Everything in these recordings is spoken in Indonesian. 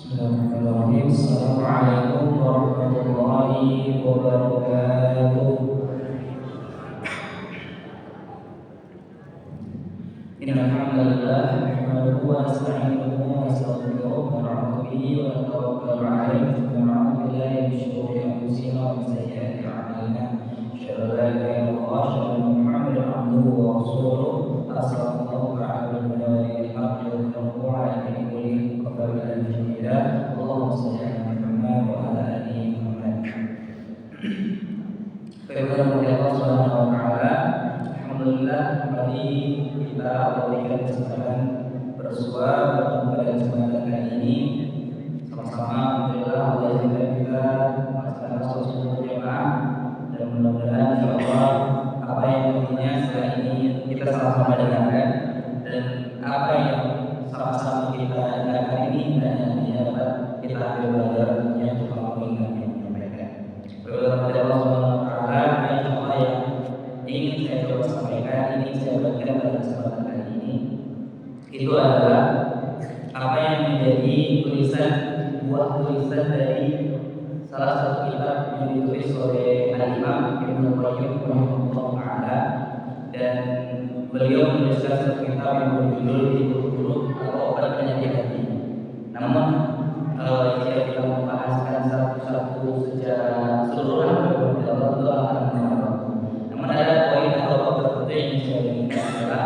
Bismillahirrahmanirrahim. Assalamualaikum warahmatullahi wabarakatuh. Innal hamdalillah nahmaduhu wa nasta'inuhu wa nastaghfiruh wa na'udzu bihi wa natawakkalu 'alaihi wa na'udzu billahi min shururi anfusina wa min sayyiati a'malina. Asyhadu an la ilaha illallah wa asyhadu anna Muhammadan 'abduhu wa rasuluh. Assalamualaikum warahmatullahi wabarakatuh. Allahumma shalli ala Muhammad wa ala ali Muhammad. Kepada Allah Subhanahu wa taala, alhamdulillah kembali kita berikan kesempatan bersua bertemu pada kesempatan kali ini. Sama-sama alhamdulillah Allah izinkan kita melaksanakan sholat subuh berjamaah dan mudah-mudahan insyaallah apa yang nantinya setelah ini kita sama-sama dengarkan dan apa yang sama-sama kita dengarkan ini dan nantinya dapat kita ambil belajar tentunya untuk mengingat yang menyampaikan. Kepada Allah Subhanahu wa taala, insyaallah yang ingin saya coba sampaikan, ingin saya bagikan pada kesempatan kali ini itu adalah apa yang menjadi buah tulisan dari salah satu kitab yang ditulis oleh Al-Imam Ibnu Qayyim rahimahullah taala, dan beliau menuliskan satu kitab yang berjudul Hidup Buruk atau Obat Penyakit Hati. Namun jika kita membahaskan satu-satu secara keseluruhan, tentu akan menambah. Namun ada poin atau tertentu yang saya inginkan adalah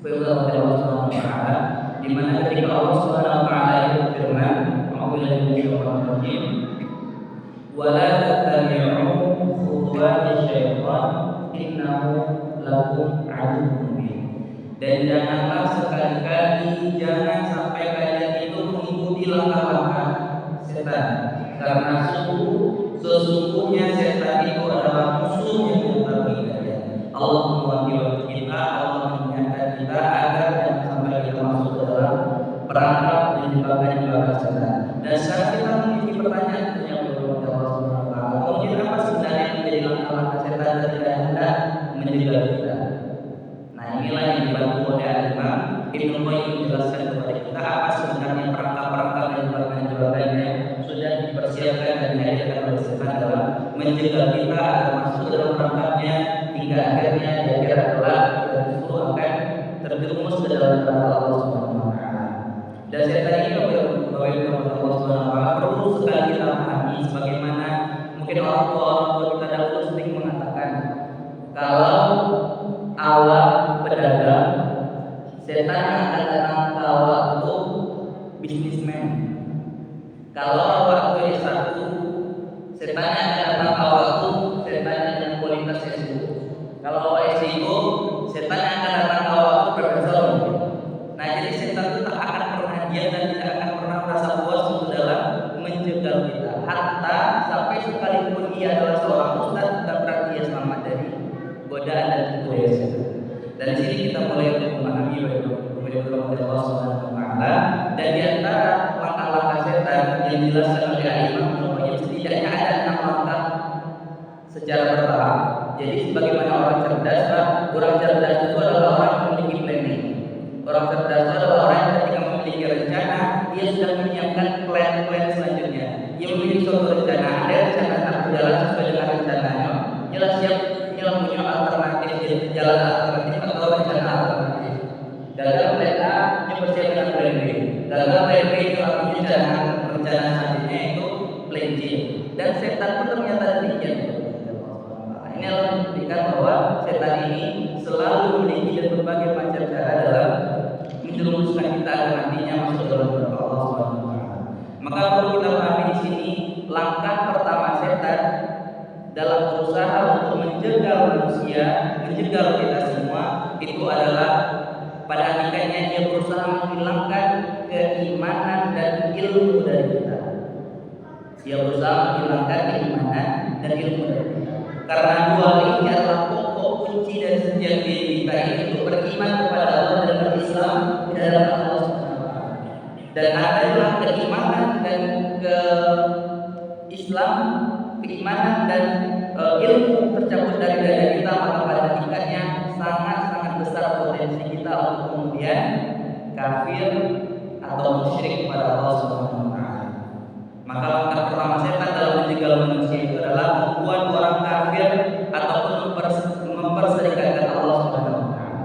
firman Allah Subhanahu wa taala, di mana ketika Allah Subhanahu wa taala itu berfirman, "A'udzubillahi minasyaitonir rajim, wa la tattabi'u khutuwati syaitan, innahu lakum 'aduwwun mubin." Dan janganlah sekali-kali jangan sampai kalian itu mengikuti langkah-langkah setan, karena sesungguhnya setan itu adalah musuh yang nyata bagi kalian. Allah mewanti-wanti kita, Allah mengingatkan kita agar jangan sampai kita masuk ke dalam perangkap dan jebakan setan. Dan sekarang kita memiliki pertanyaan yang berbeda Allah Subhanahu wa taala. Mungkin apa sebenarnya yang menjadi langkah-langkah setan ketika hendak menjegal kita? Nah, inilah yang dibantu oleh Al-Imam Ibnu Qayyim menjelaskan kepada kita apa sebenarnya perangkap-perangkap dan jebakan-jebakan yang sudah dipersiapkan dan dihadirkan oleh setan dalam menjegal kita agar masuk dalam perangkapnya, hingga akhirnya di akhirat kelak kita justru akan terjerumus ke dalam neraka Allah Subhanahu wa taala. Dan setan ini Bapak Ibu Allah Subhanahu wa taala perlu sekali kita pahami, sebagaimana mungkin orang tua kita dahulu sering mengatakan, kalau awak pedagang, setan akan datang ke awak itu bisnismen. Kalau awak itu S1, setan akan datang ke awak itu setan dengan kualitas S2. Kalau awak S3, setan akan datang ke awak itu profesor. Nah, jadi setan itu tak akan pernah diam dan tidak akan pernah merasa puas untuk dalam menjegal kita. Hatta sampai sekalipun ia adalah seorang ustaz, bukan berarti ia selamat dari godaan dan tipu daya setan. Dan di sini kita mulai memahami bagaimana Allah Subhanahu wa taala, dan di antara langkah-langkah setan yang dijelaskan oleh Imam Qayyim setidaknya ada 6 langkah secara bertahap. Jadi sebagaimana orang cerdas, orang cerdas itu adalah orang yang memiliki planning. Orang cerdas itu adalah orang yang ketika memiliki rencana, dia sudah menyiapkan plan selanjutnya. Dia memiliki suatu rencana, ada rencana tak berjalan sesuai dengan rencananya, jelas siap punya alternatif, jadi jalan alternatif atau rencana alternatif. Gagal plan A, dia persiapkan plan B. Gagal plan B, itu artinya rencana selanjutnya itu plan C. Dan setan pun ternyata demikian. Ini adalah membuktikan bahwa setan ini selalu memiliki berbagai macam cara dalam menjerumuskan kita agar nantinya masuk dalam neraka Allah Subhanahu wa taala. Maka perlu kita pahami di sini, langkah pertama setan dalam berusaha untuk menjegal manusia, menjegal kita semua, itu adalah pada hakikatnya dia berusaha menghilangkan keimanan dan ilmu dari kita. Dia berusaha menghilangkan keimanan dan ilmu dari kita. Karena dua ini adalah pokok kunci dari setiap diri kita ini untuk beriman kepada Allah dan berislam di dalam Allah Subhanahu wa taala. Dan adalah keimanan dan Islam, keimanan dan ilmu tercabut dari dada kita, maka pada hakikatnya sangat-sangat besar potensi kita untuk kemudian kafir atau musyrik kepada Allah Subhanahu wa taala. Maka langkah pertama setan dalam menjegal manusia itu adalah membuat orang kafir ataupun memperserikatkan Allah Subhanahu wa taala.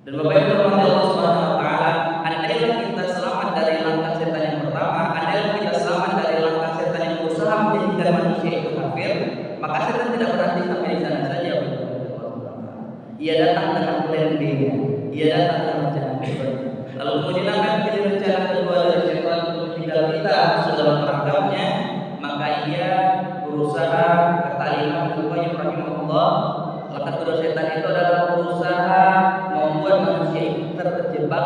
Dan Bapak Ibu rahmati Allah Subhanahu wa taala, andailah kita selamat dari langkah setan yang pertama, andailah kita selamat dari langkah setan yang berusaha menjadikan manusia itu kafir, maka setan tidak berhenti sampai di sana saja. Ia datang dengan plan B-nya, ia datang dengan rencana kedua. Lalu kemudian akan menjadi rencana kedua dari setan untuk menjegal kita masuk dalam perangkapnya, maka ia berusaha, kata Imam Ibnu Qayyim rahimahullah, langkah kedua setan itu adalah berusaha membuat manusia itu terjebak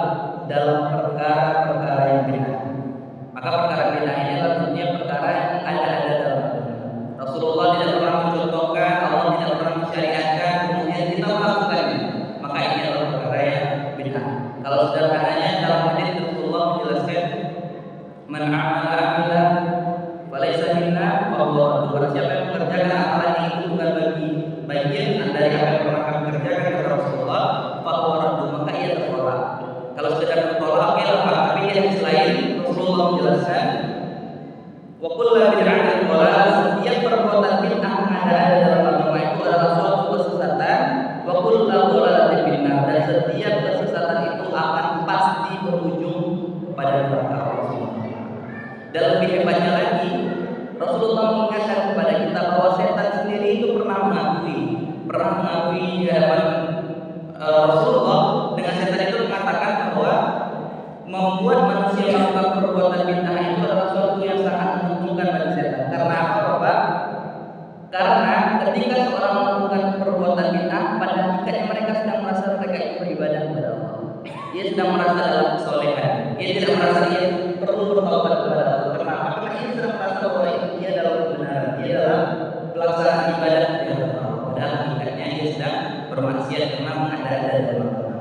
dalam perkara-perkara yang bid'ah. Maka perkara bid'ah ini adalah tentunya perkara yang ada dalam agama. Rasulullah tidak pernah mencontohkan, Allah tidak pernah mensyariatkan, kemudian kita melakukannya. Maka ini adalah perkara yang bid'ah. Kalau sederhananya dalam hadis Rasulullah menjelaskan, "Man 'amala 'amalan falaysa minna fa huwa radd." Barang siapa yang mengerjakan amalan itu bukan bagian dari apa yang pernah kami kerjakan kata Rasulullah, fa huwa radd, maka ia tertolak. Kalau sekedar tertolak, oke lah Pak. Tapi yang selain Rasulullah menjelaskan, wa kullu bid'atin dhalalah, setiap perbuatan bid'ah ada dalam agama itu adalah suatu kesesatan, wa kullu dhalalatin finnar, dan setiap kesesatan itu akan pasti berujung kepada neraka Allah Subhanahu wa taala. Dan lebih hebatnya lagi, Rasulullah mengingatkan kepada kita bahwa setan sendiri itu pernah mengakui di hadapan Rasulullah, dengan setan itu mengatakan bahwa membuat manusia melakukan perbuatan bid'ah itu adalah sesuatu yang sangat menguntungkan bagi setan. Karena apa, Bapak? Karena ketika seorang melakukan perbuatan bid'ah, pada hakikatnya mereka sedang merasa mereka itu beribadah kepada Allah. Ia sedang merasa dalam kesolehan. Ia tidak merasa ia perlu bertaubat kepada Allah. Kenapa? Karena ia sedang merasa bahwa ia dalam kebenaran, ia dalam pelaksanaan ibadah kepada Allah. Padahal hakikatnya ia sedang bermaksiat karena mengada-ada dalam agama.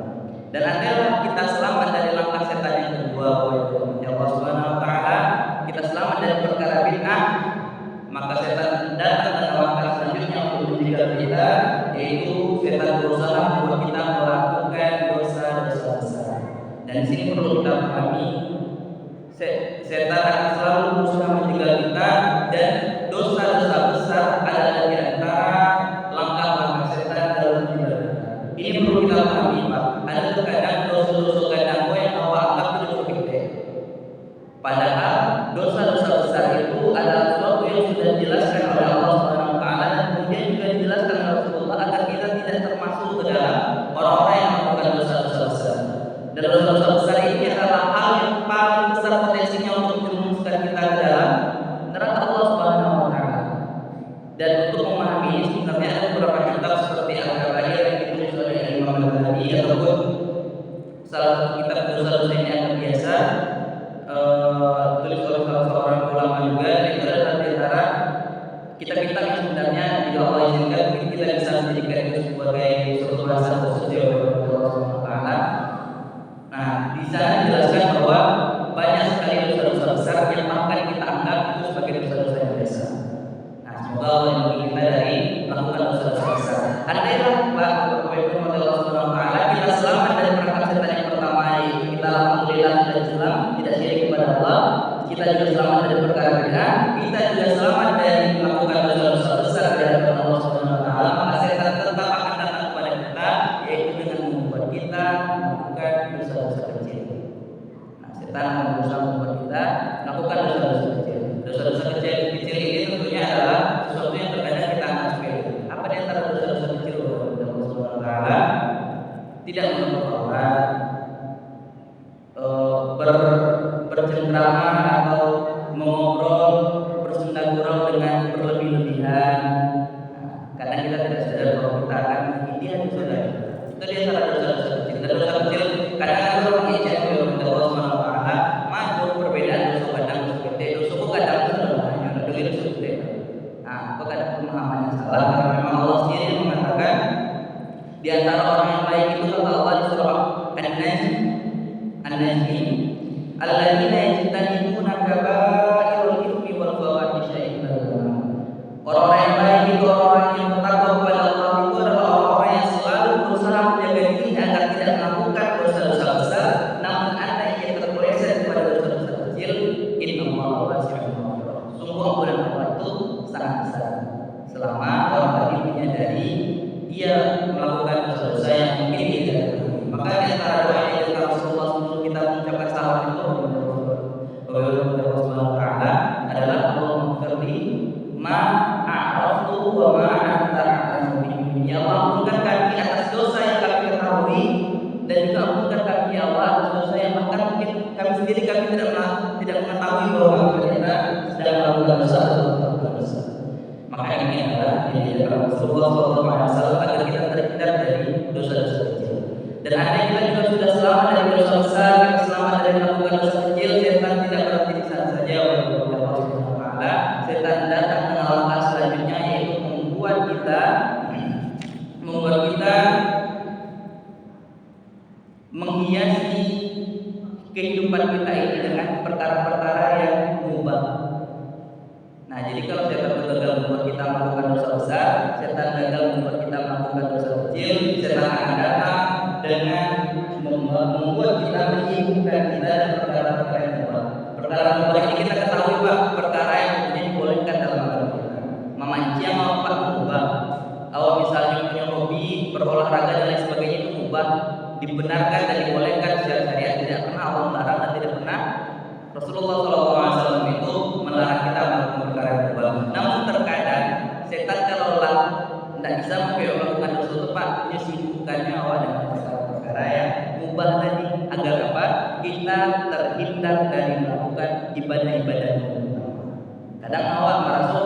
Dan adalah kita selamat dari langkah setan yang kedua, Allah Subhanahu wa taala, kita selamat dari perkara bid'ah, maka setan datang dengan langkah selanjutnya untuk menjegal kita, yaitu setan berusaha membuat kita melakukan dosa-dosa besar. Dan di sini perlu kita pahami, setan akan selalu berusaha menjegal kita, dan dosa-dosa besar adalah di antara langkah-langkah setan dalam menjegal kita. Ini perlu kita pahami, Pak. Ada terkadang dosa-dosa kadang yang awal anggap itu dosa kecil. Padahal dosa-dosa besar itu adalah sesuatu yang sudah dijelaskan oleh Allah Subhanahu wa taala, dan kemudian juga dijelaskan oleh Rasulullah agar kita tidak termasuk ke dalam orang-orang yang melakukan dosa-dosa besar. Dan dosa-dosa besar ini adalah hal yang paling besar potensinya untuk menjerumuskan kita ke dalam neraka Allah Subhanahu wa taala. Dan untuk memahami ini sebenarnya ada beberapa kitab seperti Al-Kabair yang ditulis oleh Imam Al-Ghazali, ataupun salah satu kitab dosa-dosa yang agak biasa ditulis oleh salah seorang ulama juga. Itu adalah di antara kitab-kitab yang sebenarnya jika Allah izinkan kita bisa menjadikan itu sebagai suatu bahasan khusus ya Allah Subhanahu wa taala. Nah, di sana dijelaskan bahwa banyak sekali dosa-dosa besar yang bahkan kita anggap itu sebagai dosa-dosa yang biasa. Nah, semoga Allah melindungi kita dari melakukan dosa-dosa besar. Andailah Bapak Ibu Allah Subhanahu wa taala kita selamat dari perangkap setan yang pertama, yaitu kita alhamdulillah sudah Islam, tidak syirik kepada Allah, kita juga selamat dari perkara bid'ah, kita juga selamat dari melakukan dosa-dosa besar di hadapan Allah Subhanahu wa taala, maka setan tetap akan datang kepada kita, yaitu dengan membuat kita melakukan dosa-dosa kecil. Nah, setan akan berusaha membuat kita melakukan dosa-dosa kecil. Dosa-dosa kecil ini tentunya adalah sesuatu yang terkadang kita anggap sepele. Apa di antara dosa-dosa kecil Allah Subhanahu wa taala? Tidak menutup aurat, bercengkrama atau mengobrol, bersenda gurau dengan berlebih-lebihan. Nah, karena kita tidak sadar bahwa kita akan dia saudara. Itu di antara dosa-dosa kecil. Dan dosa kecil kadang-kadang orang mengejar Allah Subhanahu wa taala, maju perbedaan dosa kadang dosa gede, dosa kadang hanya dengan dosa gede. Nah, apa kadang pemahaman yang salah, karena memang Allah sendiri yang mengatakan di antara orang yang baik itu kata Allah di surah An-Najm, alladzina yajtanibuna kaba'irul itsmi wal fawahisha illa dzunub. Orang-orang yang baik itu orang yang bertakwa kepada Allah, itu adalah orang-orang yang selalu berusaha menjaga diri agar tidak melakukan dosa-dosa besar, namun ada yang sangat besar. Selama orang tadi menyadari dia melakukan dosa-dosa yang mungkin dia tidak ketahui. Maka di antara doa yang kita Rasulullah sebelum kita mengucapkan salam itu kepada Allah Subhanahu wa taala adalah Allahumma firli ma a'raftu wa ma anta a'lamu bihi. Ya Allah, ampunkan kami atas dosa yang kami ketahui dan juga ampunkan kami ya Allah atas dosa yang bahkan mungkin kami sendiri tidak mengetahui bahwa kita sedang melakukan dosa atau melakukan dosa. Maka ini adalah diajarkan Rasulullah SAW agar kita terhindar dari dosa-dosa kecil. Dan andai kita juga sudah selamat dari dosa besar, kita selamat dari melakukan dosa kecil, setan tidak berhenti di sana saja. Allah Subhanahu wa taala, setan datang dengan langkah selanjutnya, yaitu membuat kita menghiasi kehidupan kita ini dengan perkara-perkara yang mubah. Nah, jadi kalau setan gagal membuat kita melakukan dosa besar, setan gagal membuat kita melakukan dosa kecil, setan akan datang dengan membuat kita menyibukkan kita dengan perkara-perkara yang mubah. Perkara mubah ini kita ketahui Pak, perkara yang kemudian dibolehkan dalam agama kita. Memancing mau Pak mubah. Kalau misalnya punya hobi berolahraga dan lain sebagainya itu mubah, dibenarkan dan dibolehkan secara syariat. Tidak pernah Allah melarang dan tidak pernah Rasulullah SAW itu melarang kita melakukan perkara yang mubah. Namun terkadang setan kalaulah tidak bisa melakukan dosa tepat, dia sibukkannya awal dengan perkara-perkara yang mubah tadi agar apa? Kita terhindar dari melakukan ibadah-ibadah yang mubah. Kadang awal merasa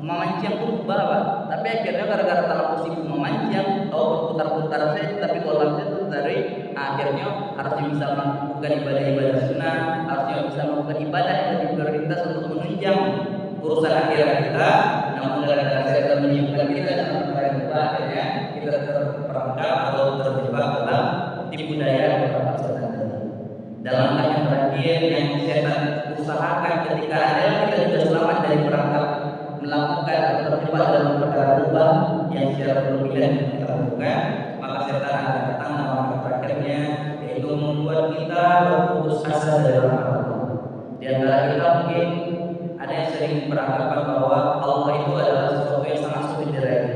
memancing pun mubah Pak, tapi akhirnya gara-gara terlalu sibuk memancing atau berputar-putar saja, tapi kolamnya itu dari akhirnya harusnya bisa melakukan ibadah-ibadah sunnah, harusnya bisa melakukan ibadah yang lebih prioritas untuk menunjang urusan akhirat kita. Namun gara-gara setan menyibukkan kita dengan perkara yang mubah, akhirnya kita terperangkap atau terjebak dalam tipu daya beberapa setan tadi. Dalam langkah yang terakhir yang setan usahakan ketika adalah kita sudah selamat dari perangkap melakukan atau terjebak dalam perkara mubah yang secara berlebihan kita lakukan, maka setan akan datang dalam langkah terakhirnya, yaitu membuat kita berputus asa dari rahmat Allah. Di antara kita mungkin ada yang sering beranggapan bahwa Allah itu adalah sesuatu yang sangat sulit diraih.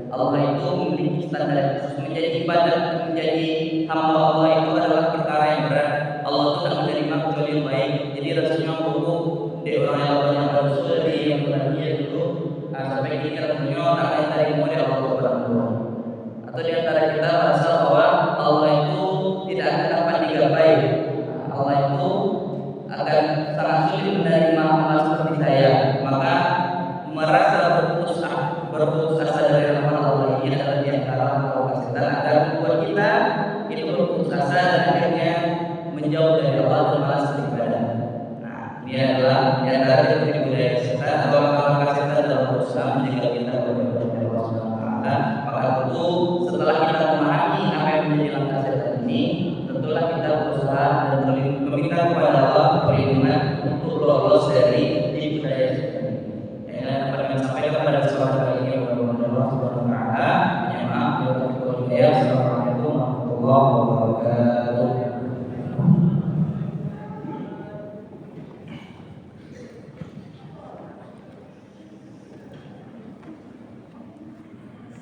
Allah itu memiliki standar yang khusus. Menjadi ibadah, menjadi hamba Allah itu adalah perkara yang berat. Allah itu tidak menerima kecuali yang baik. Jadi rasanya buruk di orang yang berdosa di yang benar-benar dulu sampai kita rasanya tak lain dari kemudian Allah berdoa. Atau di antara kita merasa bahwa Allah itu tidak akan dapat digapai. Allah itu akan sangat sulit menerima hal seperti saya, maka merasa berputus asa dari rahmat Allah ini adalah di antara langkah setan agar membuat kita itu berputus asa dan akhirnya menjauh dari Allah dan malas beribadah. Nah, ini adalah di antara tipu daya setan atau langkah setan dalam berusaha menjaga